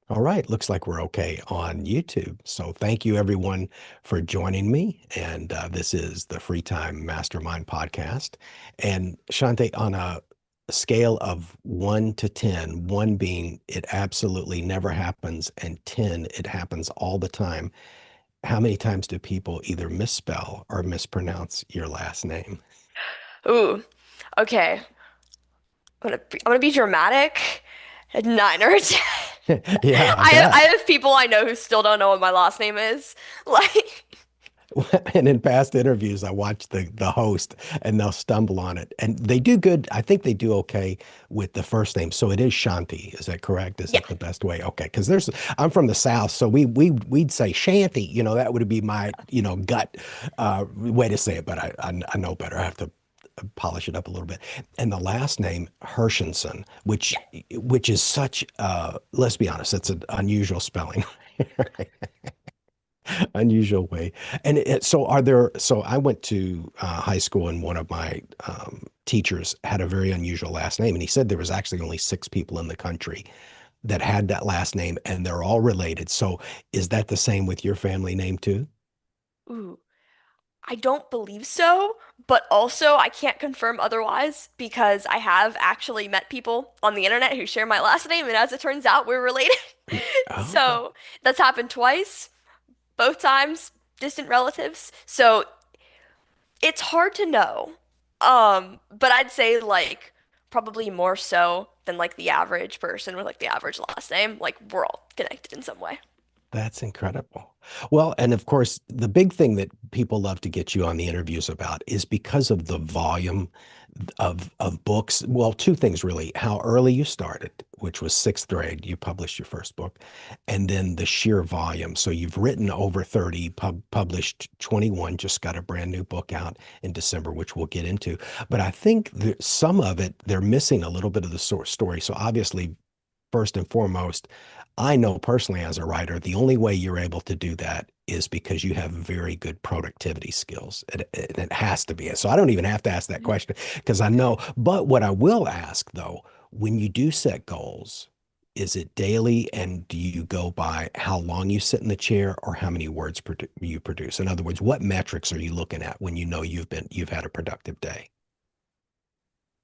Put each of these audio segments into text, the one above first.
All right, looks like we're okay on YouTube. So thank you everyone for joining me. And this is the Free Time Mastermind podcast. And Shante, on a scale of 1 to 10, one being it absolutely never happens, and 10, it happens all the time. How many times do people either misspell or mispronounce your last name? Ooh, okay. I'm gonna be dramatic. A 9 or a 10. Yeah, I I bet. have people I know who still don't know what my last name is. Like, And in past interviews, I watch the host and they'll stumble on it. And they do good. I think they do okay with the first name. So it is Shanti. Is that correct? Is yeah. that the best way? Okay. Because I'm from the South. So we'd say Shanty, that would be my, gut way to say it. But I know better. I have to polish it up a little bit. And the last name, Hershenson, which Yeah. which is such let's be honest, it's an unusual spelling. Unusual way. And so I went to high school and one of my teachers had a very unusual last name. And he said there was actually only 6 people in the country that had that last name and they're all related. So is that the same with your family name too? Ooh, I don't believe so, but also I can't confirm otherwise because I have actually met people on the internet who share my last name, and as it turns out, we're related. Oh, So that's happened twice, both times distant relatives. So it's hard to know. But I'd say like probably more so than like the average person with like the average last name. Like we're all connected in some way. that's incredible. Well, and of course, the big thing that people love to get you on the interviews about is because of the volume of books. Well, two things really: how early you started, which was sixth grade, you published your first book, and then the sheer volume. So you've written over 30, published 21, just got a brand new book out in December, which we'll get into. But I think some of it, they're missing a little bit of the source story. So obviously, first and foremost, I know personally as a writer, the only way you're able to do that is because you have very good productivity skills. It has to be. So I don't even have to ask that Mhm. question because I know. But what I will ask though, when you do set goals, is it daily and do you go by how long you sit in the chair or how many words you produce? In other words, what metrics are you looking at when you know you've had a productive day?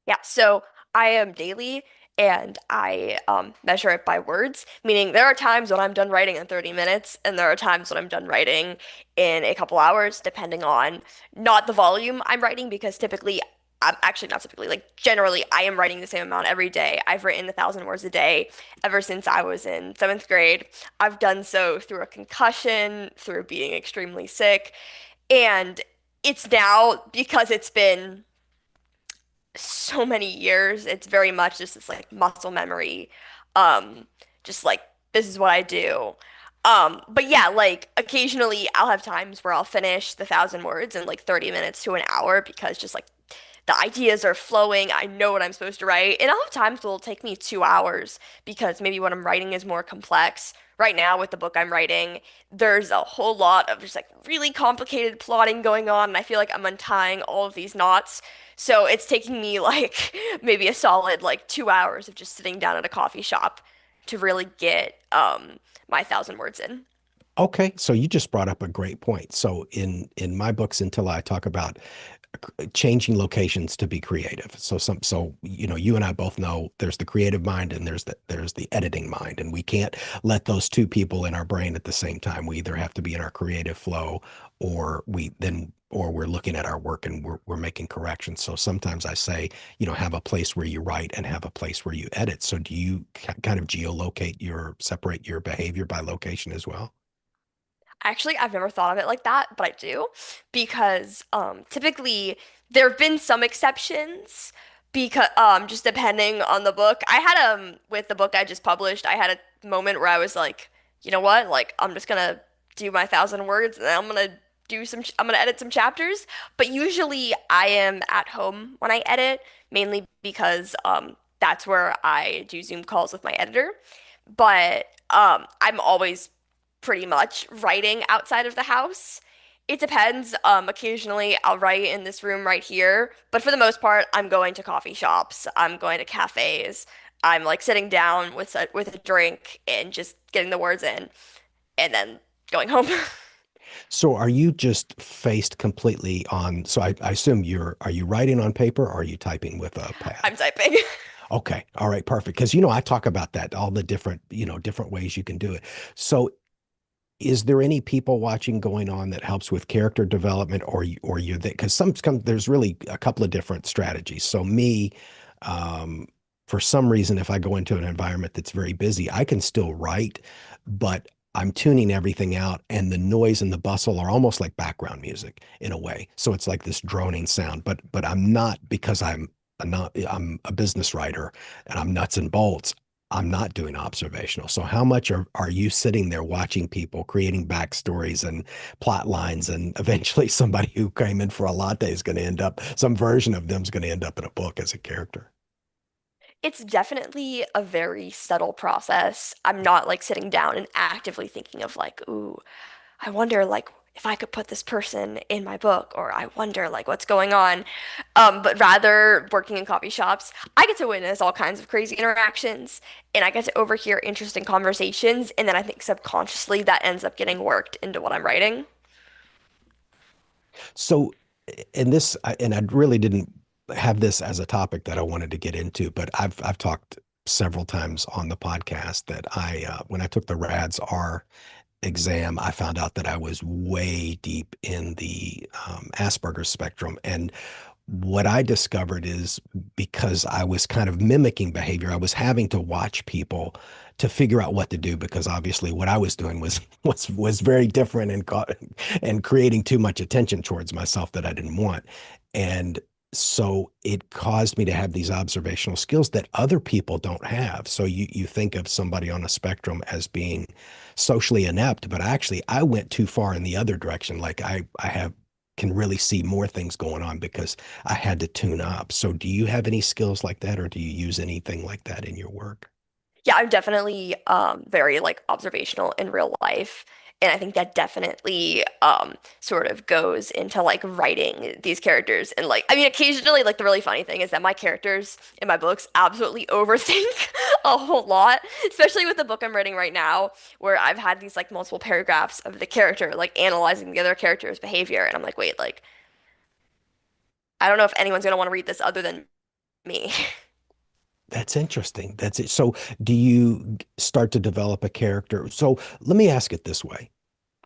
Yeah, so I am daily and I measure it by words, meaning there are times when I'm done writing in 30 minutes and there are times when I'm done writing in a couple hours, depending on not the volume I'm writing, because typically, I'm actually not typically, like generally, I am writing the same amount every day. I've written 1,000 words a day ever since I was in seventh grade. I've done so through a concussion, through being extremely sick, and it's now because it's been so many years. It's very much just this like muscle memory. Um, just like this is what I do. But yeah, like occasionally I'll have times where I'll finish the 1,000 words in like 30 minutes to an hour because just like the ideas are flowing. I know what I'm supposed to write. And I'll have times it'll take me 2 hours because maybe what I'm writing is more complex. Right now, with the book I'm writing, there's a whole lot of just like really complicated plotting going on, and I feel like I'm untying all of these knots. So it's taking me like maybe a solid like 2 hours of just sitting down at a coffee shop to really get my 1,000 words in. Okay, so you just brought up a great point. So in my books, until I talk about changing locations to be creative. So you and I both know there's the creative mind and there's the editing mind, and we can't let those two people in our brain at the same time. We either have to be in our creative flow or we're looking at our work and we're making corrections. So sometimes I say, have a place where you write and have a place where you edit. So do you kind of separate your behavior by location as well? Actually, I've never thought of it like that, but I do because typically there have been some exceptions because just depending on the book. I had with the book I just published, I had a moment where I was like, you know what? Like I'm just gonna do my 1,000 words and then I'm gonna edit some chapters. But usually I am at home when I edit, mainly because that's where I do Zoom calls with my editor. But I'm always pretty much writing outside of the house. It depends. Occasionally I'll write in this room right here, but for the most part, I'm going to coffee shops, I'm going to cafes, I'm like sitting down with a drink and just getting the words in and then going home. So are you just faced completely on, so I assume are you writing on paper or are you typing with a I'm pad? typing. Okay. All right. Perfect. Because, I talk about that, all the different, different ways you can do it. So is there any people watching going on that helps with character development or you're there? Because there's really a couple of different strategies. So me, um, for some reason, if I go into an environment that's very busy, I can still write, but I'm tuning everything out, and the noise and the bustle are almost like background music in a way. So it's like this droning sound, but I'm not because I'm a business writer and I'm nuts and bolts. I'm not doing observational. So how much are you sitting there watching people creating backstories and plot lines, and eventually somebody who came in for a latte is going to end up, some version of them is going to end up in a book as a character? It's definitely a very subtle process. I'm not like sitting down and actively thinking of like, ooh, I wonder like if I could put this person in my book, or I wonder like what's going on. But rather working in coffee shops, I get to witness all kinds of crazy interactions and I get to overhear interesting conversations, and then I think subconsciously that ends up getting worked into what I'm writing. So, and I really didn't have this as a topic that I wanted to get into, but I've talked several times on the podcast that when I took the RADS R exam, I found out that I was way deep in the Asperger's spectrum. And what I discovered is because I was kind of mimicking behavior, I was having to watch people to figure out what to do because obviously what I was doing was very different and creating too much attention towards myself that I didn't want. And so it caused me to have these observational skills that other people don't have. So you think of somebody on a spectrum as being socially inept, but actually I went too far in the other direction. Like I have can really see more things going on because I had to tune up. So do you have any skills like that or do you use anything like that in your work? Yeah, I'm definitely very like observational in real life. And I think that definitely sort of goes into like writing these characters. And like, I mean, occasionally, like the really funny thing is that my characters in my books absolutely overthink a whole lot, especially with the book I'm writing right now, where I've had these like multiple paragraphs of the character like analyzing the other character's behavior. And I'm like, wait, like, I don't know if anyone's gonna want to read this other than me. That's interesting. That's it. So do you start to develop a character? So let me ask it this way.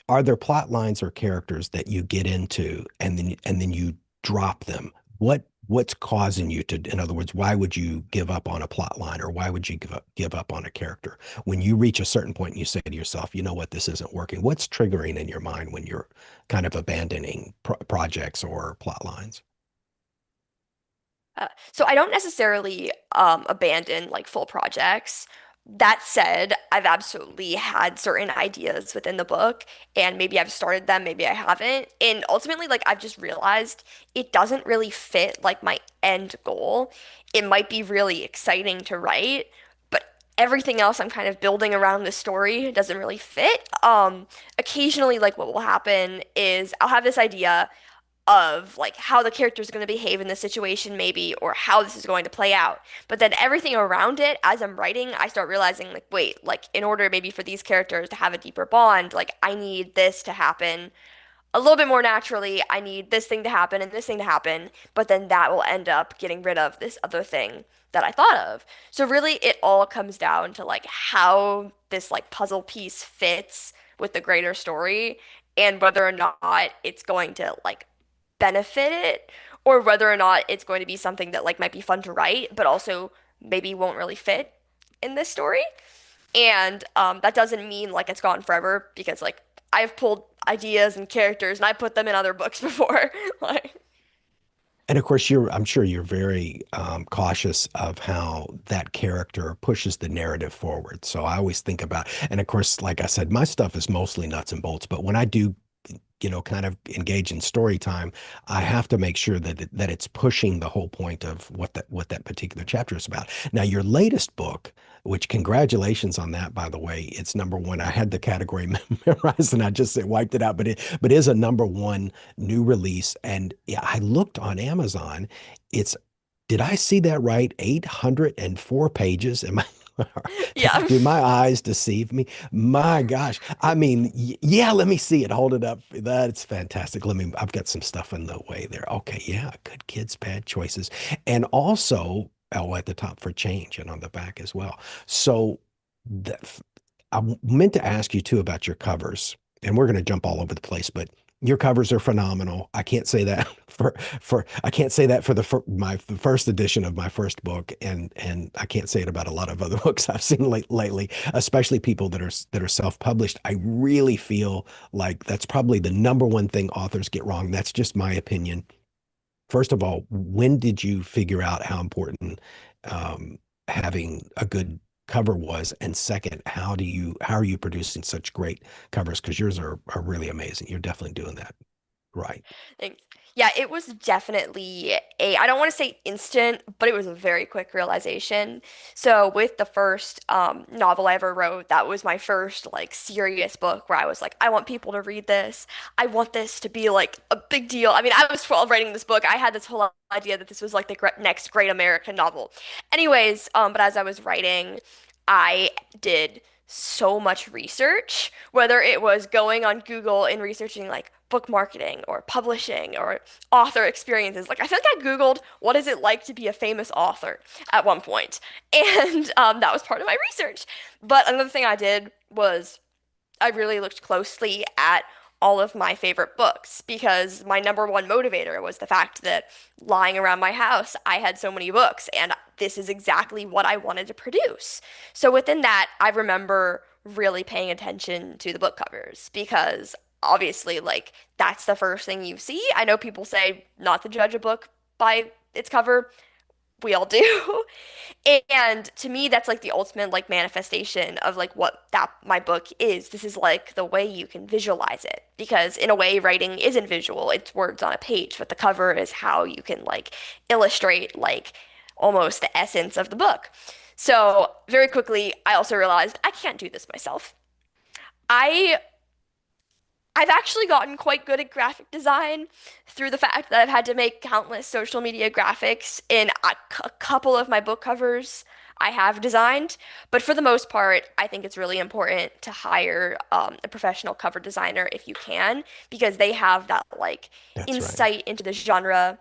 Are there plot lines or characters that you get into and then you drop them? What's causing you to, in other words, why would you give up on a plot line or why would you give up on a character? When you reach a certain point and you say to yourself, you know what, this isn't working. What's triggering in your mind when you're kind of abandoning projects or plot lines? So I don't necessarily abandon like full projects. That said, I've absolutely had certain ideas within the book, and maybe I've started them, maybe I haven't. And ultimately, like I've just realized it doesn't really fit like my end goal. It might be really exciting to write, but everything else I'm kind of building around the story doesn't really fit. Occasionally, like what will happen is I'll have this idea of like how the character is going to behave in this situation maybe, or how this is going to play out, but then everything around it as I'm writing I start realizing like wait, like in order maybe for these characters to have a deeper bond, like I need this to happen a little bit more naturally. I need this thing to happen and this thing to happen, but then that will end up getting rid of this other thing that I thought of. So really it all comes down to like how this like puzzle piece fits with the greater story, and whether or not it's going to like benefit it, or whether or not it's going to be something that like might be fun to write but also maybe won't really fit in this story. And that doesn't mean like it's gone forever, because like I've pulled ideas and characters and I put them in other books before. Like, And of course, I'm sure you're very cautious of how that character pushes the narrative forward. So I always think about, and of course, like I said, my stuff is mostly nuts and bolts. But when I do, kind of engage in story time, I have to make sure that it's pushing the whole point of what that particular chapter is about. Now, your latest book, which congratulations on that, by the way, it's number one. I had the category memorized and I just wiped it out, but is a number one new release. And yeah, I looked on Amazon. It's did I see that right? 804 pages. Am I, Yeah. do my eyes deceive me? My gosh. I mean, yeah, let me see it. Hold it up. That's fantastic. I've got some stuff in the way there. Okay. Yeah. Good kids, bad choices. And also, oh, at the top for change and on the back as well. So that, meant to ask you too about your covers, and we're going to jump all over the place, but your covers are phenomenal. I can't say that for I can't say that for the first edition of my first book, and I can't say it about a lot of other books I've seen lately, especially people that are self-published. I really feel like that's probably the number one thing authors get wrong. That's just my opinion. First of all, when did you figure out how important um, having a good cover was? And second, how are you producing such great covers? Because yours are really amazing. You're definitely doing that right. Thanks. Yeah, it was definitely I don't want to say instant, but it was a very quick realization. So with the first novel I ever wrote, that was my first like serious book where I was like, I want people to read this. I want this to be like a big deal. I mean, I was 12 writing this book. I had this whole idea that this was like the next great American novel. Anyways, but as I was writing, I did so much research, whether it was going on Google and researching like book marketing or publishing or author experiences. Like I think I Googled what is it like to be a famous author at one point, and that was part of my research. But another thing I did was I really looked closely at all of my favorite books because my number one motivator was the fact that lying around my house, I had so many books, and this is exactly what I wanted to produce. So within that, I remember really paying attention to the book covers because obviously, like, that's the first thing you see. I know people say not to judge a book by its cover. We all do. And to me, that's like the ultimate like manifestation of like what that my book is. This is like the way you can visualize it. Because in a way, writing isn't visual, it's words on a page, but the cover is how you can like illustrate like almost the essence of the book. So very quickly, I also realized I can't do this myself. I I've actually gotten quite good at graphic design through the fact that I've had to make countless social media graphics in a couple of my book covers I have designed. But for the most part, I think it's really important to hire a professional cover designer if you can, because they have that like That's right. insight into the genre.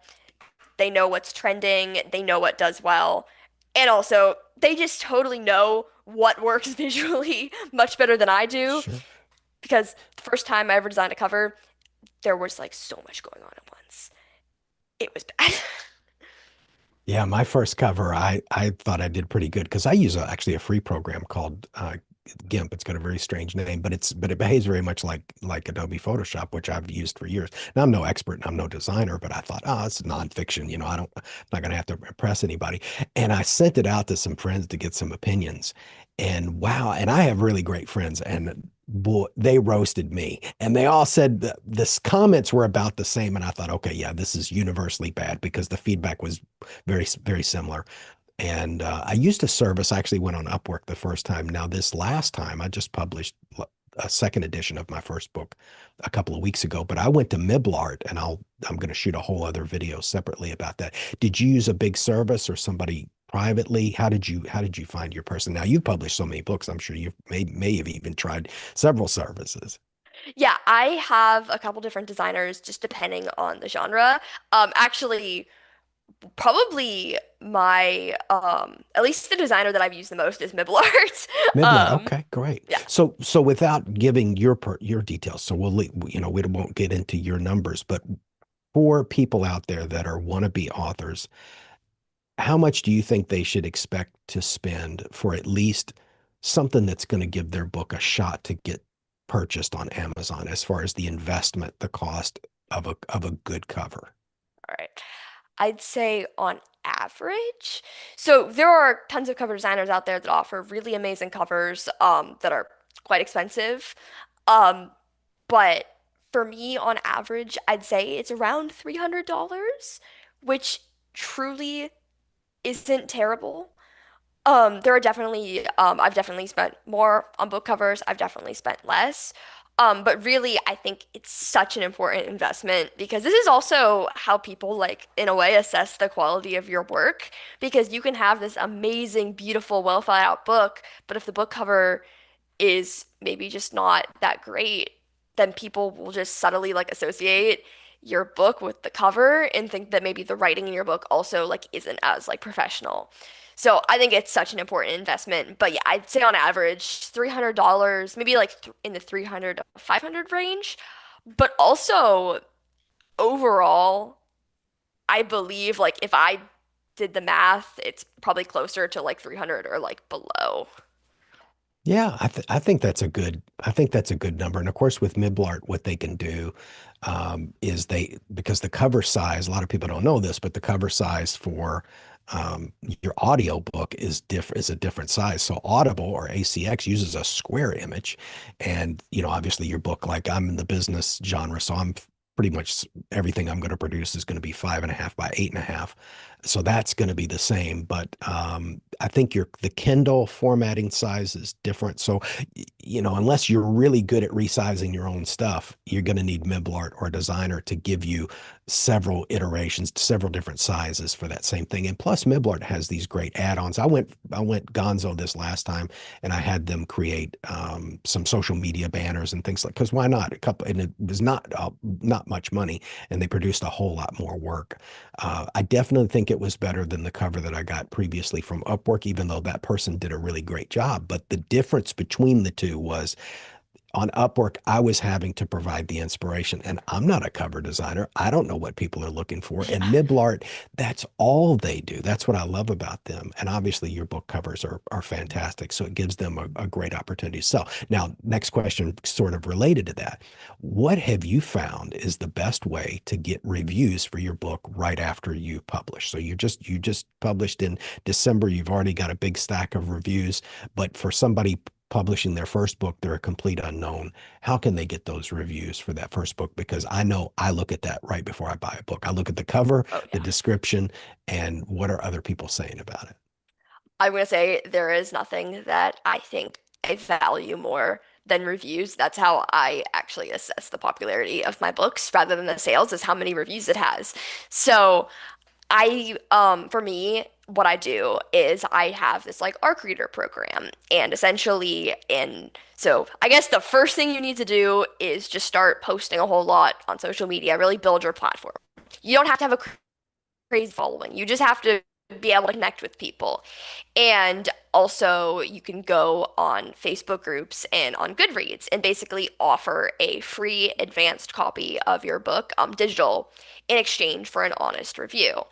They know what's trending, they know what does well, and also they just totally know what works visually much better than I do Sure. because the first time I ever designed a cover, there was like so much going on at once. It was bad. Yeah, my first cover, I thought I did pretty good because I use actually a free program called GIMP. It's got a very strange name, but it behaves very much like Adobe Photoshop, which I've used for years. Now I'm no expert and I'm no designer, but I thought, oh, it's nonfiction. I'm not going to have to impress anybody. And I sent it out to some friends to get some opinions. And wow, and I have really great friends, and boy, they roasted me. And they all said that the comments were about the same. And I thought, okay, yeah, this is universally bad because the feedback was very similar. And I used a service. I actually went on Upwork the first time. Now, this last time, I just published a second edition of my first book a couple of weeks ago. But I went to Miblart, and I'm going to shoot a whole other video separately about that. Did you use a big service or somebody privately? How did you find your person? Now, you've published so many books. I'm sure you may have even tried several services. Yeah, I have a couple different designers just depending on the genre. Actually, probably my at least the designer that I've used the most is Miblart. Midlar. Um, Okay, great. yeah. So without giving your details, so we won't get into your numbers, but for people out there that are wannabe authors, how much do you think they should expect to spend for at least something that's going to give their book a shot to get purchased on Amazon as far as the investment, the cost of a good cover? All right. I'd say on average. So there are tons of cover designers out there that offer really amazing covers that are quite expensive. Um, but for me, on average, I'd say it's around $300, which truly isn't terrible. There are definitely I've definitely spent more on book covers. I've definitely spent less. But really, I think it's such an important investment because this is also how people like, in a way, assess the quality of your work. Because you can have this amazing, beautiful, well thought out book, but if the book cover is maybe just not that great, then people will just subtly like associate your book with the cover and think that maybe the writing in your book also like isn't as like professional. So I think it's such an important investment. But yeah, I'd say on average $300, maybe like th in the 300 to 500 range. But also overall, I believe like if I did the math, it's probably closer to like 300 or like below. Yeah, I think that's a good number. And of course, with Miblart, what they can do is because the cover size, a lot of people don't know this, but the cover size for your audio book is a different size. So Audible or ACX uses a square image, and obviously your book, like I'm in the business genre, so I'm pretty much everything I'm going to produce is going to be 5.5 by 8.5. So that's going to be the same, but I think the Kindle formatting size is different. So, unless you're really good at resizing your own stuff, you're going to need Miblart or Designer to give you several iterations, several different sizes for that same thing. And plus, Miblart has these great add-ons. I went Gonzo this last time, and I had them create some social media banners and things like. Because why not? And it was not much money, and they produced a whole lot more work. I definitely think it was better than the cover that I got previously from Upwork, even though that person did a really great job. But the difference between the two was on Upwork, I was having to provide the inspiration, and I'm not a cover designer. I don't know what people are looking for. And Yeah. Miblart, that's all they do. That's what I love about them. And obviously, your book covers are fantastic, so it gives them a great opportunity. So now, next question, sort of related to that: what have you found is the best way to get reviews for your book right after you publish? So you just published in December. You've already got a big stack of reviews, but for somebody publishing their first book, they're a complete unknown. How can they get those reviews for that first book? Because I know I look at that right before I buy a book. I look at the cover, Oh the yeah. description, and what are other people saying about it? I'm gonna say there is nothing that I think I value more than reviews. That's how I actually assess the popularity of my books rather than the sales, is how many reviews it has. So for me, what I do is I have this like ARC reader program, and so I guess the first thing you need to do is just start posting a whole lot on social media, really build your platform. You don't have to have a crazy following. You just have to be able to connect with people. And also, you can go on Facebook groups and on Goodreads and basically offer a free advanced copy of your book, digital, in exchange for an honest review.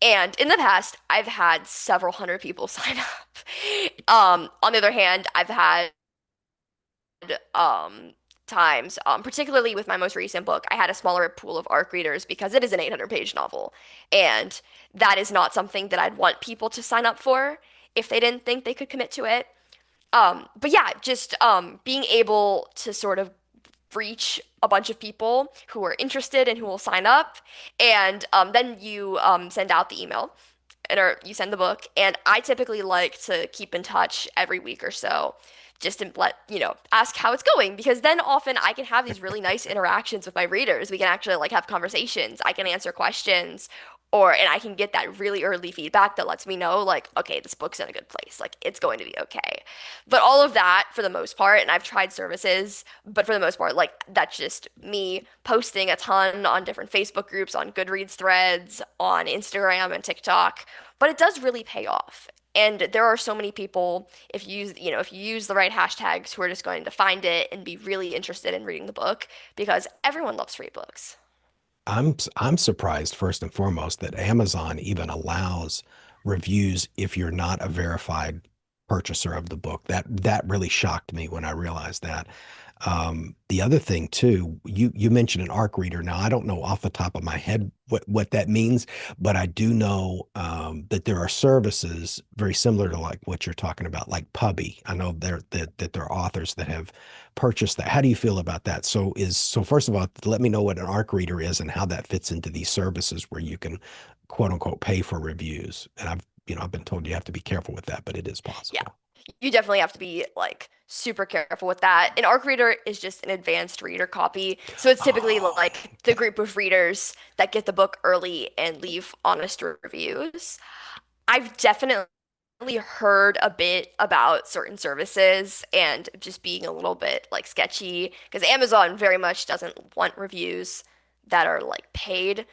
And in the past, I've had several hundred people sign up. On the other hand, I've had um, times, particularly with my most recent book, I had a smaller pool of ARC readers because it is an 800-page novel. And that is not something that I'd want people to sign up for if they didn't think they could commit to it. But yeah, just being able to sort of reach a bunch of people who are interested and who will sign up. And then you send out the email or you send the book. And I typically like to keep in touch every week or so just to ask how it's going because then often I can have these really nice interactions with my readers. We can actually like have conversations. I can answer questions and I can get that really early feedback that lets me know like, okay, this book's in a good place. Like it's going to be okay. But all of that for the most part, and I've tried services, but for the most part, like that's just me posting a ton on different Facebook groups, on Goodreads threads, on Instagram and TikTok. But it does really pay off. And there are so many people, if you use the right hashtags, who are just going to find it and be really interested in reading the book because everyone loves free books. I'm surprised first and foremost that Amazon even allows reviews if you're not a verified purchaser of the book. That really shocked me when I realized that. The other thing too, you mentioned an ARC reader. Now I don't know off the top of my head what that means, but I do know that there are services very similar to like what you're talking about, like Pubby. I know that there are authors that have purchased that. How do you feel about that? So first of all, let me know what an ARC reader is and how that fits into these services where you can quote unquote pay for reviews. And I've been told you have to be careful with that, but it is Yeah. possible. You definitely have to be like super careful with that. An ARC reader is just an advanced reader copy. So it's typically Oh, like the group of readers that get the book early and leave honest reviews. I've definitely heard a bit about certain services and just being a little bit like sketchy because Amazon very much doesn't want reviews that are like paid.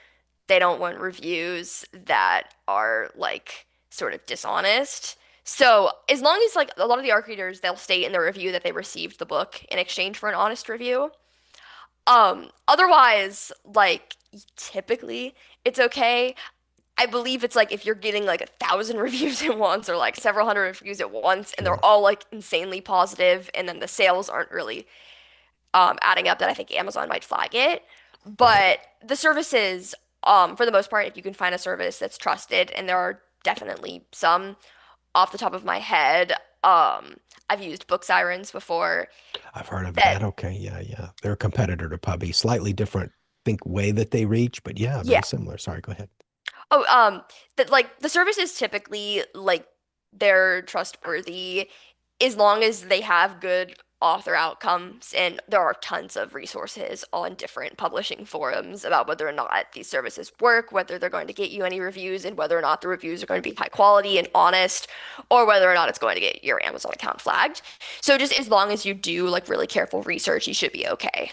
They don't want reviews that are like sort of dishonest. So as long as like a lot of the ARC readers, they'll state in the review that they received the book in exchange for an honest review. Otherwise, like typically it's okay. I believe it's like if you're getting like 1,000 reviews at once or like several hundred reviews at once and they're sure. all like insanely positive and then the sales aren't really adding up, that I think Amazon might flag it. Right. But the services, for the most part, if you can find a service that's trusted, and there are definitely some off the top of my head, I've used Book Sirens before. I've heard of That that. Okay. Yeah. Yeah. They're a competitor to Pubby. Slightly different, think, way that they reach, but yeah, very yeah. similar. Sorry. Go ahead. Oh, that like the services typically like they're trustworthy as long as they have good author outcomes, and there are tons of resources on different publishing forums about whether or not these services work, whether they're going to get you any reviews, and whether or not the reviews are going to be high quality and honest, or whether or not it's going to get your Amazon account flagged. So just as long as you do like really careful research, you should be okay.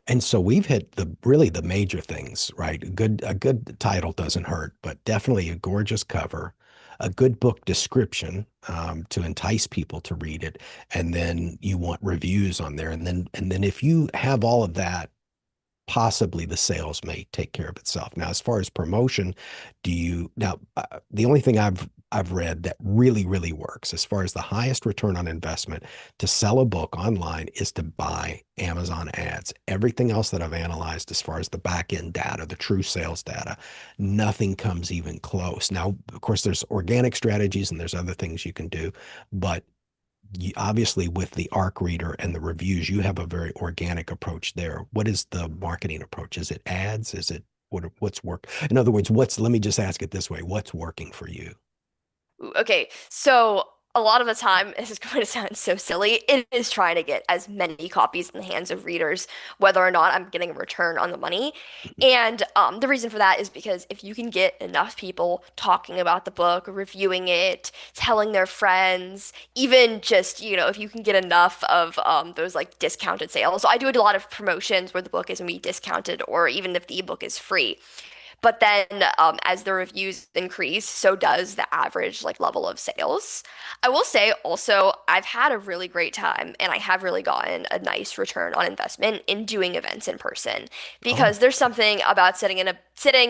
And so we've hit the really the major things, right? A good title doesn't hurt, but definitely a gorgeous cover, a good book description to entice people to read it, and then you want reviews on there, and then if you have all of that, possibly the sales may take care of itself. Now, as far as promotion, do you now the only thing I've read that really works as far as the highest return on investment to sell a book online is to buy Amazon ads. Everything else that I've analyzed as far as the back end data, the true sales data, nothing comes even close. Now, of course, there's organic strategies and there's other things you can do, but obviously with the ARC reader and the reviews, you have a very organic approach there. What is the marketing approach? Is it ads? Is it what's work? In other words, let me just ask it this way. What's working for you? Okay, so a lot of the time, this is going to sound so silly, it is trying to get as many copies in the hands of readers, whether or not I'm getting a return on the money. And the reason for that is because if you can get enough people talking about the book, reviewing it, telling their friends, even just, if you can get enough of those like discounted sales. So I do a lot of promotions where the book is going to be discounted, or even if the ebook is free. But then, as the reviews increase, so does the average like level of sales. I will say also, I've had a really great time, and I have really gotten a nice return on investment in doing events in person Oh, because there's something about sitting in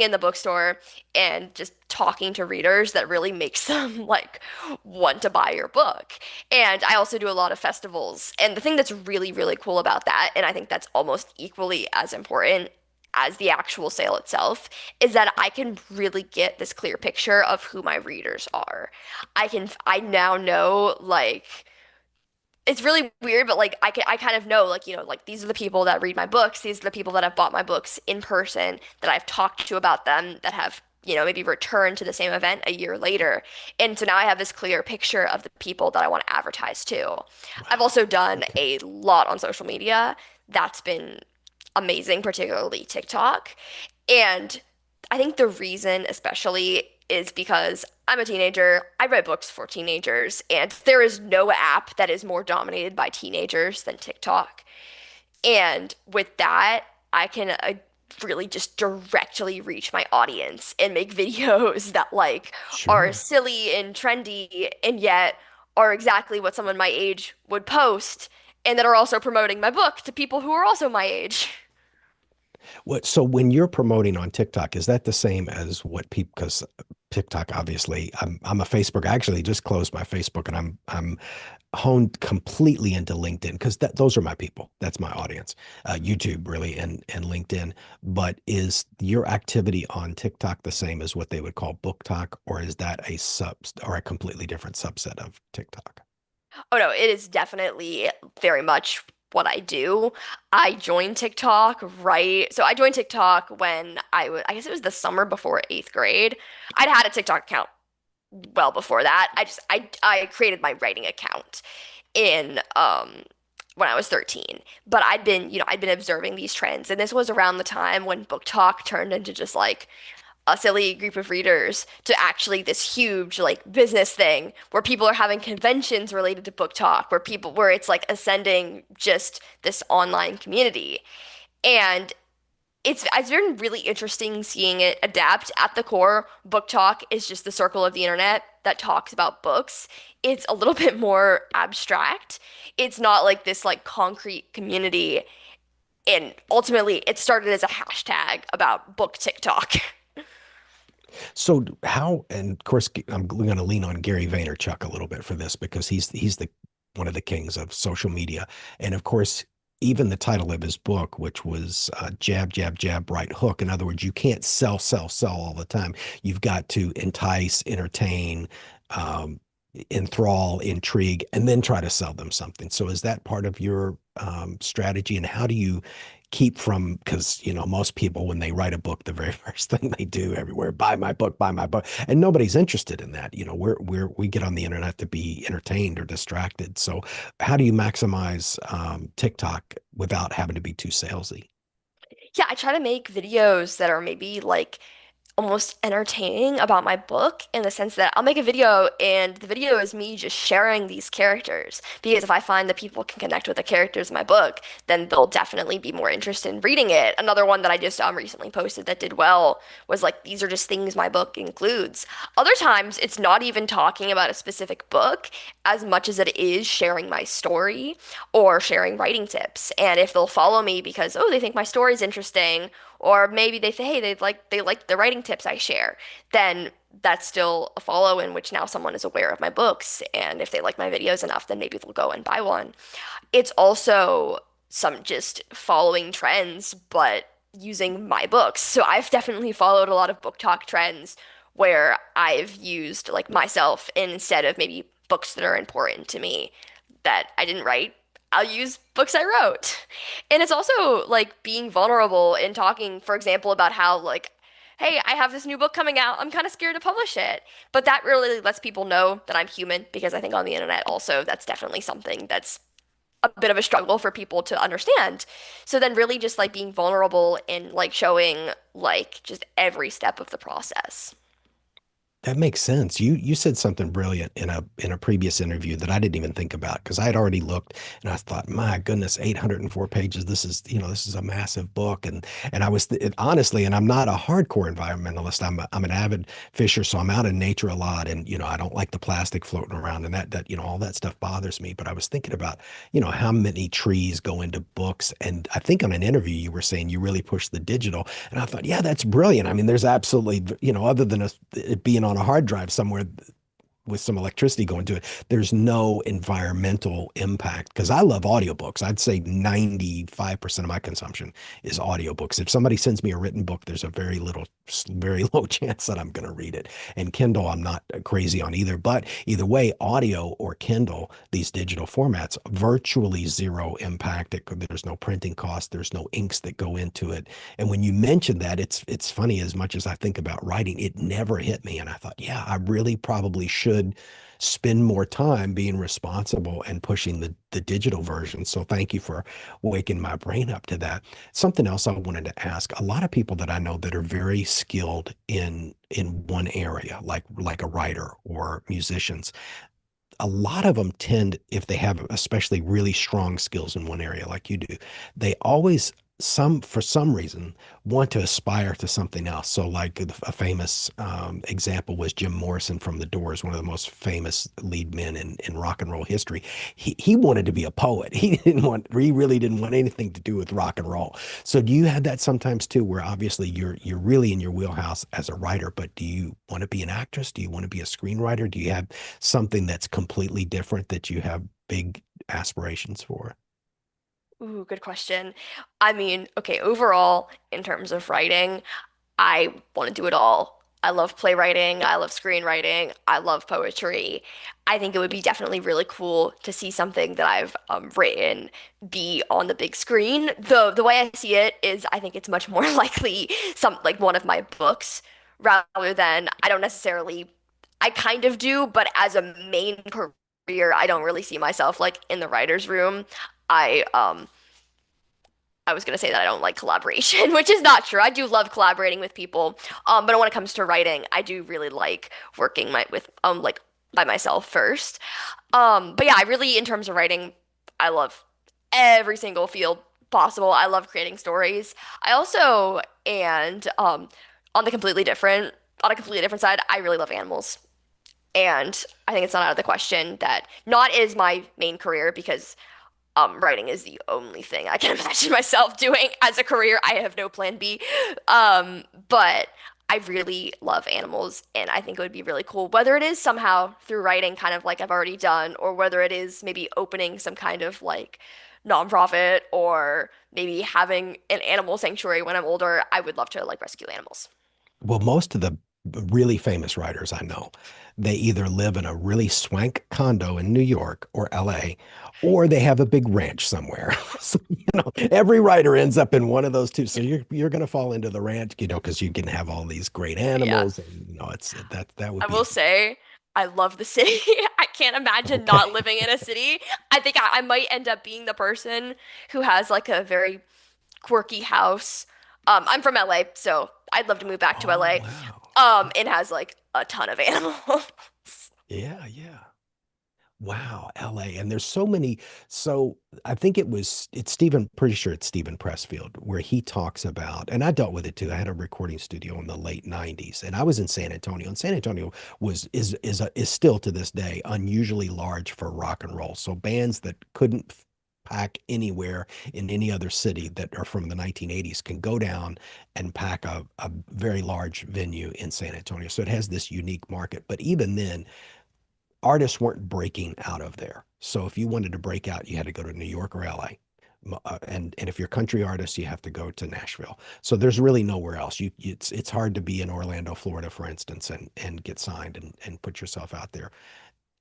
the bookstore and just talking to readers that really makes them like want to buy your book. And I also do a lot of festivals, and the thing that's really cool about that, and I think that's almost equally as important as the actual sale itself, is that I can really get this clear picture of who my readers are. I now know like it's really weird, but like I kind of know like like these are the people that read my books, these are the people that have bought my books in person, that I've talked to about them, that have maybe returned to the same event a year later. And so now I have this clear picture of the people that I want to advertise to. I've wow. also done Okay. a lot on social media. That's been amazing, particularly TikTok. And I think the reason, especially, is because I'm a teenager. I read books for teenagers, and there is no app that is more dominated by teenagers than TikTok. And with that, I can really just directly reach my audience and make videos that like are Sure. silly and trendy and yet are exactly what someone my age would post, and that are also promoting my book to people who are also my age. So when you're promoting on TikTok, is that the same as what people, because TikTok, obviously, I'm a Facebook. I actually just closed my Facebook and I'm honed completely into LinkedIn because those are my people. That's my audience. YouTube really and LinkedIn. But is your activity on TikTok the same as what they would call book talk, or is that a sub or a completely different subset of TikTok? Oh no, it is definitely very much what I do. I joined TikTok so I joined TikTok when I guess it was the summer before eighth grade. I'd had a TikTok account well before that. I created my writing account. in when I was 13. But I'd been observing these trends, and this was around the time when book talk turned into just like a silly group of readers to actually this huge like business thing where people are having conventions related to book talk, where it's like ascending just this online community. And it's been really interesting seeing it adapt. At the core, book talk is just the circle of the internet that talks about books. It's a little bit more abstract. It's not like this like concrete community. And ultimately, it started as a hashtag about book TikTok. So how, and of course, I'm going to lean on Gary Vaynerchuk a little bit for this because he's the one of the kings of social media, and of course, even the title of his book, which was "Jab, Jab, Jab, Right Hook." In other words, you can't sell, sell, sell all the time. You've got to entice, entertain, um, enthrall, intrigue, and then try to sell them something. So, is that part of your strategy? And how do you keep from, because most people when they write a book, the very first thing they do everywhere, buy my book, and nobody's interested in that. We get on the internet to be entertained or distracted. So how do you maximize TikTok without having to be too salesy? Yeah, I try to make videos that are maybe like almost entertaining about my book in the sense that I'll make a video and the video is me just sharing these characters. Because if I find that people can connect with the characters in my book, then they'll definitely be more interested in reading it. Another one that I just recently posted that did well was like, these are just things my book includes. Other times, it's not even talking about a specific book as much as it is sharing my story or sharing writing tips. And if they'll follow me because, oh, they think my story's interesting, or maybe they say, hey, they like the writing tips I share, then that's still a follow in which now someone is aware of my books. And if they like my videos enough, then maybe they'll go and buy one. It's also some just following trends, but using my books. So I've definitely followed a lot of book talk trends where I've used like myself instead of maybe books that are important to me that I didn't write. I'll use books I wrote. And it's also like being vulnerable and talking, for example, about how like, hey, I have this new book coming out. I'm kind of scared to publish it. But that really lets people know that I'm human because I think on the internet also that's definitely something that's a bit of a struggle for people to understand. So then really just like being vulnerable and like showing like just every step of the process. That makes sense. You said something brilliant in a previous interview that I didn't even think about because I had already looked and I thought, my goodness, 804 pages. This is a massive book. And I was honestly, and I'm not a hardcore environmentalist. I'm an avid fisher, so I'm out in nature a lot. And I don't like the plastic floating around and that all that stuff bothers me. But I was thinking about, how many trees go into books. And I think on an interview you were saying you really push the digital. And I thought, yeah, that's brilliant. I mean, there's absolutely, other than it being on a hard drive somewhere with some electricity going to it, there's no environmental impact. Because I love audiobooks. I'd say 95% of my consumption is audiobooks. If somebody sends me a written book, there's a very low chance that I'm going to read it. And Kindle, I'm not crazy on either. But either way, audio or Kindle, these digital formats, virtually zero impact. There's no printing cost. There's no inks that go into it. And when you mentioned that, it's funny, as much as I think about writing, it never hit me. And I thought, yeah, I really probably should spend more time being responsible and pushing the digital version. So thank you for waking my brain up to that. Something else I wanted to ask, a lot of people that I know that are very skilled in one area, like a writer or musicians, a lot of them tend, if they have especially really strong skills in one area like you do, they always for some reason want to aspire to something else. So like a famous example was Jim Morrison from The Doors, one of the most famous lead men in rock and roll history. He wanted to be a poet. He really didn't want anything to do with rock and roll. So do you have that sometimes too, where obviously you're really in your wheelhouse as a writer, but do you want to be an actress? Do you want to be a screenwriter? Do you have something that's completely different that you have big aspirations for? Ooh, good question. I mean, okay, overall, in terms of writing, I want to do it all. I love playwriting, I love screenwriting, I love poetry. I think it would be definitely really cool to see something that I've written be on the big screen. The way I see it is I think it's much more likely some like one of my books rather than I don't necessarily I kind of do, but as a main career, I don't really see myself like in the writer's room. I um I was gonna say that I don't like collaboration, which is not true. I do love collaborating with people. But when it comes to writing, I do really like working my with like by myself first. But yeah, I really in terms of writing, I love every single field possible. I love creating stories. I also and on the completely different on a completely different side, I really love animals. And I think it's not out of the question that not is my main career because writing is the only thing I can imagine myself doing as a career. I have no plan B. But I really love animals, and I think it would be really cool, whether it is somehow through writing, kind of like I've already done, or whether it is maybe opening some kind of like nonprofit, or maybe having an animal sanctuary when I'm older. I would love to like rescue animals. Well, most of the really famous writers I know, they either live in a really swank condo in New York or LA, or they have a big ranch somewhere. So, every writer ends up in one of those two. So you're going to fall into the ranch, because you can have all these great Yeah. animals, and it's that would I be will say I love the city. I can't imagine okay. not living in a city. I think I might end up being the person who has like a very quirky house. I'm from LA, so I'd love to move back to Oh, LA. wow. And has like a ton of animals. Yeah, yeah. Wow, LA. And there's so many. So I think it's Stephen, pretty sure it's Stephen Pressfield, where he talks about, and I dealt with it too. I had a recording studio in the late 90s, and I was in San Antonio. And San Antonio is still to this day unusually large for rock and roll. So bands that couldn't pack anywhere in any other city that are from the 1980s can go down and pack a very large venue in San Antonio. So it has this unique market. But even then, artists weren't breaking out of there. So if you wanted to break out, you had to go to New York or LA. And if you're a country artist, you have to go to Nashville. So there's really nowhere else. It's hard to be in Orlando, Florida, for instance, and get signed and put yourself out there.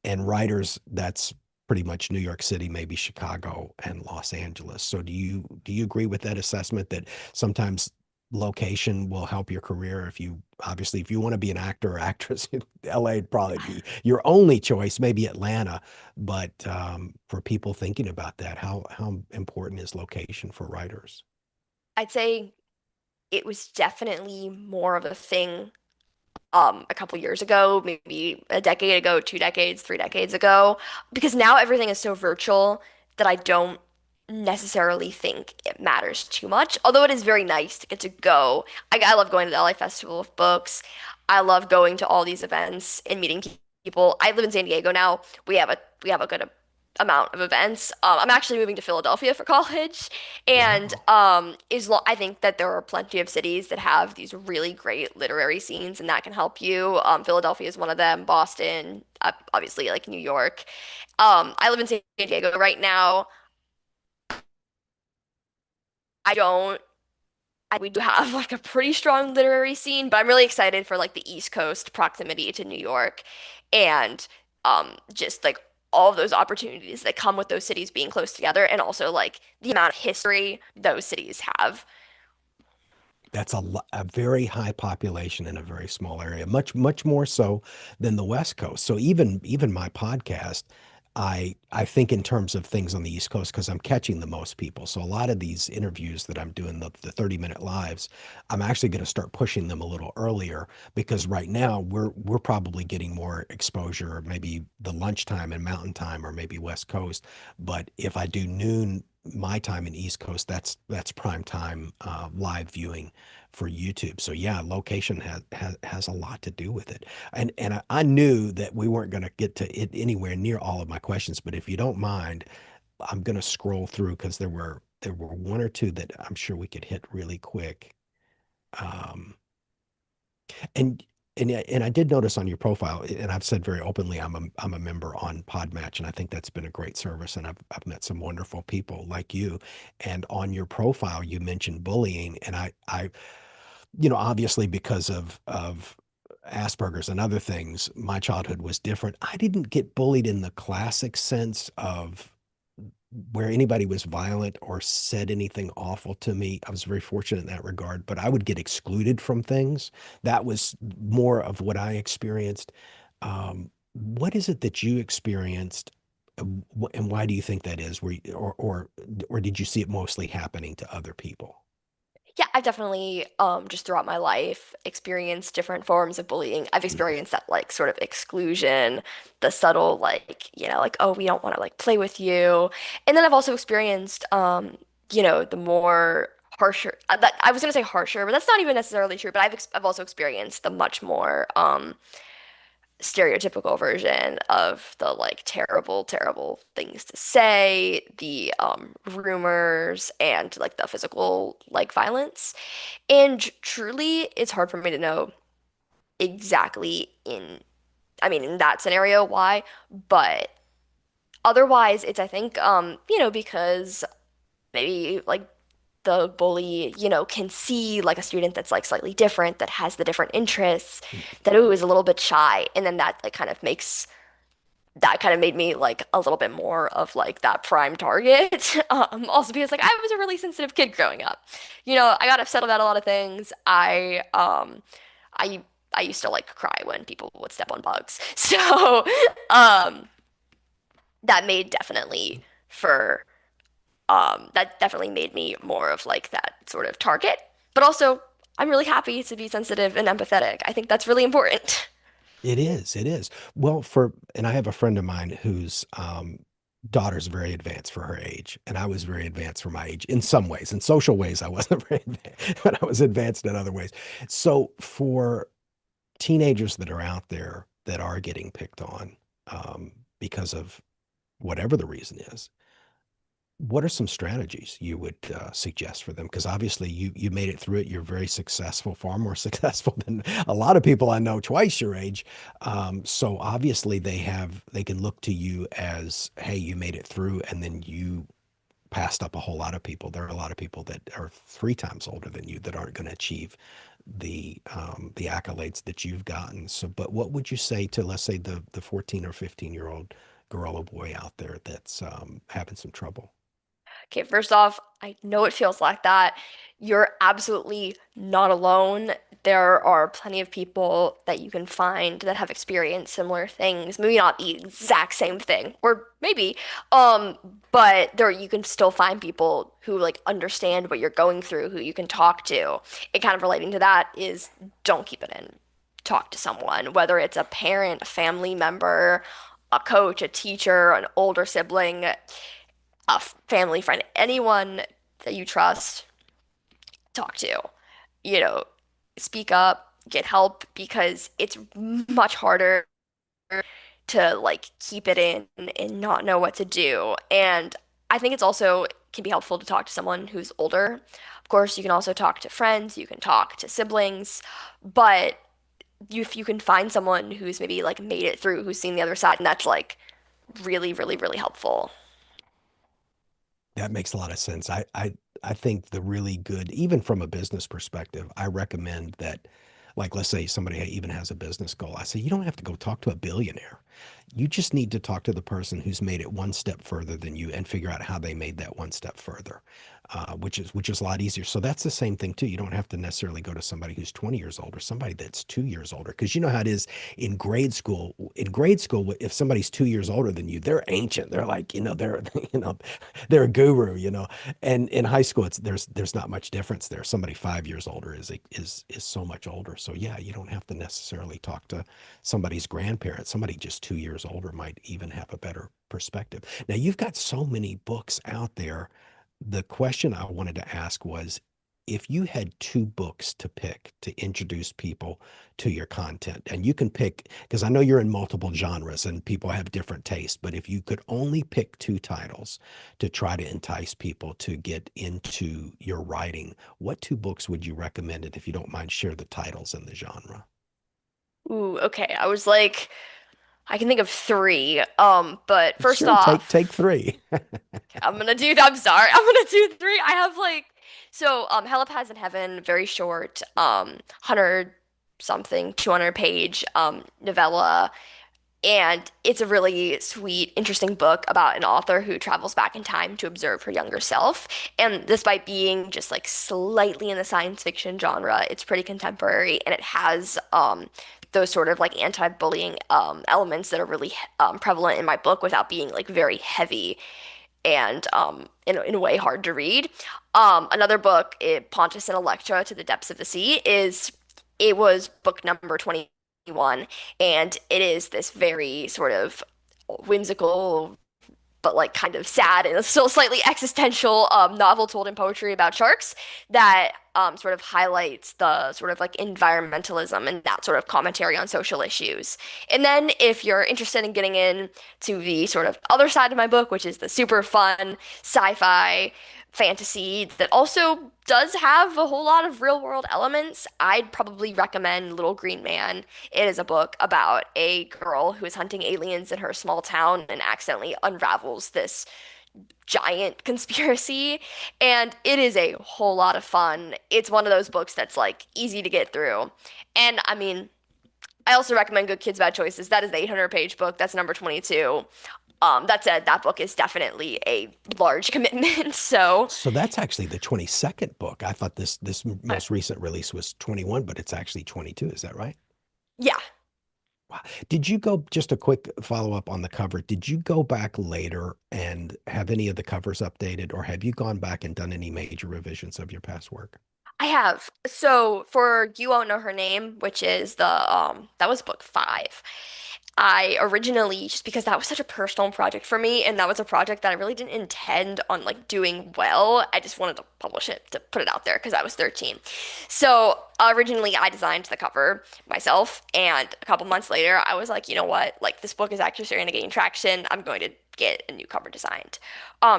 And writers, that's pretty much New York City, maybe Chicago and Los Angeles. So do you agree with that assessment that sometimes location will help your career? If you obviously if you want to be an actor or actress, LA would probably be your only choice, maybe Atlanta. But for people thinking about that, how important is location for writers? I'd say it was definitely more of a thing a couple years ago, maybe a decade ago, 2 decades, 3 decades ago, because now everything is so virtual that I don't necessarily think it matters too much. Although it is very nice to get to go. I love going to the LA Festival of Books. I love going to all these events and meeting people. I live in San Diego now. We have a good amount of events. I'm actually moving to Philadelphia for college, and Wow. I think that there are plenty of cities that have these really great literary scenes, and that can help you. Philadelphia is one of them. Boston, obviously, like New York. I live in San Diego right now. I don't. We do have like a pretty strong literary scene, but I'm really excited for like the East Coast proximity to New York, and just like all of those opportunities that come with those cities being close together, and also like the amount of history those cities have. That's a very high population in a very small area, much more so than the West Coast. So even my podcast, I think in terms of things on the East Coast because I'm catching the most people. So a lot of these interviews that I'm doing, the 30-minute lives, I'm actually going to start pushing them a little earlier because right now we're probably getting more exposure, maybe the lunchtime and mountain time or maybe West Coast. But if I do noon my time in East Coast, that's prime time live viewing for YouTube. So yeah, location has a lot to do with it. And I knew that we weren't going to get to it anywhere near all of my questions, but if you don't mind, I'm going to scroll through because there were one or two that I'm sure we could hit really quick. Um, and and I did notice on your profile, and I've said very openly, I'm a member on Podmatch, and I think that's been a great service. And I've met some wonderful people like you. And on your profile, you mentioned bullying, and I obviously because of Asperger's and other things, my childhood was different. I didn't get bullied in the classic sense of where anybody was violent or said anything awful to me. I was very fortunate in that regard, but I would get excluded from things. That was more of what I experienced. What is it that you experienced, and why do you think that is? Or did you see it mostly happening to other people? Yeah, I've definitely just throughout my life experienced different forms of bullying. I've experienced that like sort of exclusion, the subtle like, like oh, we don't want to like play with you. And then I've also experienced the more harsher that I was gonna say harsher, but that's not even necessarily true, but I've also experienced the much more stereotypical version of the like terrible, terrible things to say, the rumors and like the physical like violence. And truly, it's hard for me to know exactly in that scenario why, but otherwise, it's I think because maybe like the bully, can see like a student that's like slightly different, that has the different interests, that ooh is a little bit shy, and then that kind of made me like a little bit more of like that prime target. Also because like I was a really sensitive kid growing up. I got upset about a lot of things. I I used to like cry when people would step on bugs. So um that made definitely for that definitely made me more of like that sort of target. But also I'm really happy to be sensitive and empathetic. I think that's really important. It is. It is. Well, and I have a friend of mine whose daughter's very advanced for her age, and I was very advanced for my age in some ways. In social ways, I wasn't very advanced, but I was advanced in other ways. So for teenagers that are out there that are getting picked on because of whatever the reason is, what are some strategies you would suggest for them? Because obviously you made it through it. You're very successful, far more successful than a lot of people I know twice your age. So obviously they can look to you as, hey, you made it through, and then you passed up a whole lot of people. There are a lot of people that are 3 times older than you that aren't going to achieve the accolades that you've gotten. So, but what would you say to, let's say, the 14 or 15-year-old girl or boy out there that's having some trouble? Okay, first off, I know it feels like that. You're absolutely not alone. There are plenty of people that you can find that have experienced similar things. Maybe not the exact same thing, or maybe, um, but there you can still find people who like understand what you're going through, who you can talk to. And kind of relating to that is don't keep it in. Talk to someone, whether it's a parent, a family member, a coach, a teacher, an older sibling, a family friend, anyone that you trust, talk to. You know, speak up, get help because it's much harder to like keep it in and not know what to do. And I think it's also can be helpful to talk to someone who's older. Of course, you can also talk to friends, you can talk to siblings, but if you can find someone who's maybe like made it through, who's seen the other side, and that's like really, really, really helpful. That makes a lot of sense. I think the really good, even from a business perspective, I recommend that, like, let's say somebody even has a business goal. I say, you don't have to go talk to a billionaire. You just need to talk to the person who's made it one step further than you and figure out how they made that one step further, which is a lot easier. So that's the same thing too. You don't have to necessarily go to somebody who's 20 years old or somebody that's 2 years older, because you know how it is in grade school. In grade school, if somebody's 2 years older than you, they're ancient. They're like, they're, they're a guru. And in high school, there's not much difference there. Somebody 5 years older is so much older. So yeah, you don't have to necessarily talk to somebody's grandparents. Somebody just 2 years older might even have a better perspective. Now you've got so many books out there. The question I wanted to ask was, if you had 2 books to pick to introduce people to your content, and you can pick, because I know you're in multiple genres and people have different tastes, but if you could only pick 2 titles to try to entice people to get into your writing, what 2 books would you recommend? And if you don't mind, share the titles and the genre. Ooh, okay. I was like, I can think of three. But first Sure, take off, 3. I'm sorry, I'm gonna do three. I have like, so, Helipads in Heaven, very short, 100 something, 200 page, novella. And it's a really sweet, interesting book about an author who travels back in time to observe her younger self. And despite being just like slightly in the science fiction genre, it's pretty contemporary and it has those sort of like anti-bullying elements that are really prevalent in my book without being like very heavy and in a way hard to read. Another book, Pontus and Electra to the Depths of the Sea, it was book number 21, and it is this very sort of whimsical but like kind of sad and still slightly existential novel told in poetry about sharks that sort of highlights the sort of like environmentalism and that sort of commentary on social issues. And then if you're interested in getting into the sort of other side of my book, which is the super fun sci-fi fantasy that also does have a whole lot of real world elements, I'd probably recommend Little Green Man. It is a book about a girl who is hunting aliens in her small town and accidentally unravels this giant conspiracy. And it is a whole lot of fun. It's one of those books that's like easy to get through. And I mean, I also recommend Good Kids, Bad Choices. That is the 800-page book. That's number 22. That said, that book is definitely a large commitment. So, So that's actually the 22nd book. I thought this uh, most recent release was 21, but it's actually 22. Is that right? yeah, Wow. Did you go, just a quick follow up on the cover? Did you go back later and have any of the covers updated, or have you gone back and done any major revisions of your past work? I have. So for You Won't Know Her Name, which is the that was book 5. I originally, just because that was such a personal project for me, and that was a project that I really didn't intend on like doing well. I just wanted to publish it to put it out there because I was 13. So originally I designed the cover myself, and a couple months later I was like, you know what? Like this book is actually starting to gain traction. I'm going to get a new cover designed.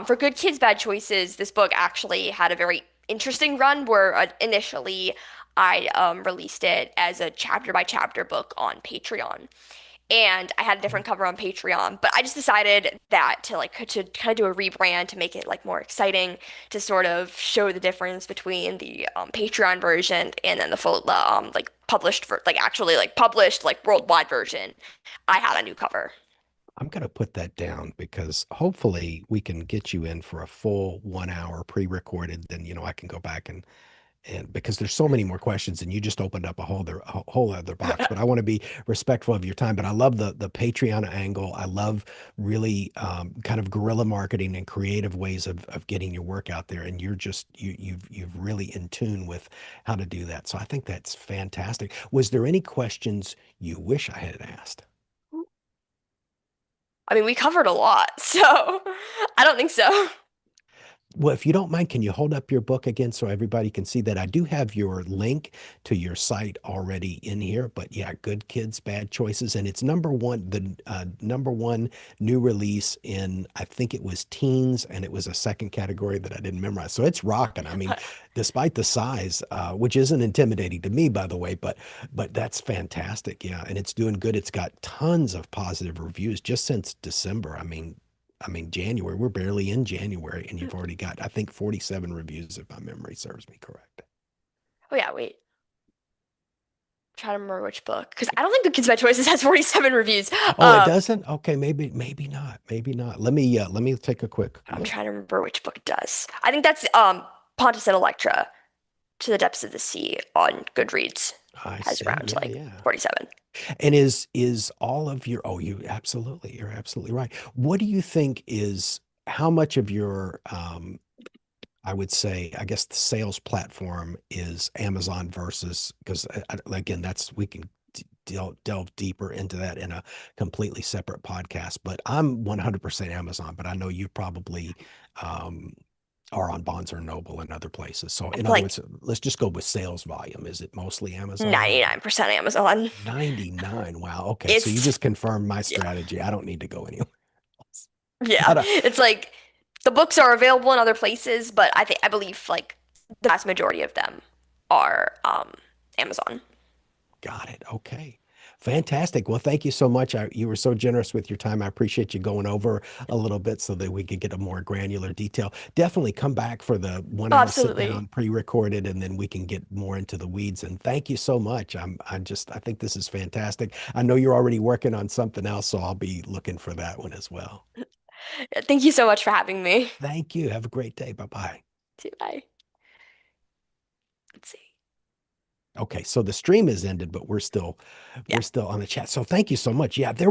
For Good Kids, Bad Choices, this book actually had a very interesting run where initially I released it as a chapter by chapter book on Patreon. And I had a different cover on Patreon, but I just decided that to kind of do a rebrand to make it like more exciting, to sort of show the difference between the Patreon version and then the full like published for like actually like published like worldwide version. I had a new cover. I'm going to put that down because hopefully we can get you in for a full 1 hour pre-recorded. Then, I can go back and because there's so many more questions and you just opened up a whole other box, but I want to be respectful of your time. But I love the Patreon angle. I love really kind of guerrilla marketing and creative ways of getting your work out there. And you've really in tune with how to do that. So I think that's fantastic. Was there any questions you wish I had asked? I mean, we covered a lot, so I don't think so. Well, if you don't mind, can you hold up your book again so everybody can see that? I do have your link to your site already in here, but yeah, Good Kids, Bad Choices, and it's number one, the number one new release in, I think it was teens, and it was a second category that I didn't memorize. So it's rocking. I mean, despite the size, which isn't intimidating to me, by the way, but that's fantastic. Yeah, and it's doing good. It's got tons of positive reviews just since December. I mean, January, we're barely in January, and you've already got, I think, 47 reviews, if my memory serves me correct. Oh yeah, wait. I'm trying to remember which book because I don't think Good Kids, Bad Choices has 47 reviews. Oh, it doesn't? Okay, maybe not. Maybe not. Let me take a quick I'm look. trying to remember which book does. I think that's Pontus and Electra to the Depths of the Sea on Goodreads I has see. around Yeah, like yeah. 47. And is all of your, oh, you're absolutely right. What do you think is how much of your I would say, I guess the sales platform is Amazon versus, because again, we can delve deeper into that in a completely separate podcast. But I'm 100% Amazon, but I know you probably um, are on Bonds or Noble and other places. So, in other Like words, let's just go with sales volume. Is it mostly Amazon or 99% Amazon. 99? Wow. Okay. So you It's just confirmed my yeah. strategy. I don't need to go anywhere else. Yeah. But It's like the books are available in other places, but I believe like the vast majority of them are Amazon. got it. Okay. Fantastic. Well, thank you so much. You were so generous with your time. I appreciate you going over a little bit so that we could get a more granular detail. Definitely come back for the one Oh, hour sit absolutely. down, pre-recorded, and then we can get more into the weeds. And thank you so much. I think this is fantastic. I know you're already working on something else, so I'll be looking for that one as well. Thank you so much for having me. Thank you. Have a great day. Bye-bye. Bye. Let's see. Okay, so the stream is ended, but we're Yeah. still on the chat. So thank you so much. Yeah, there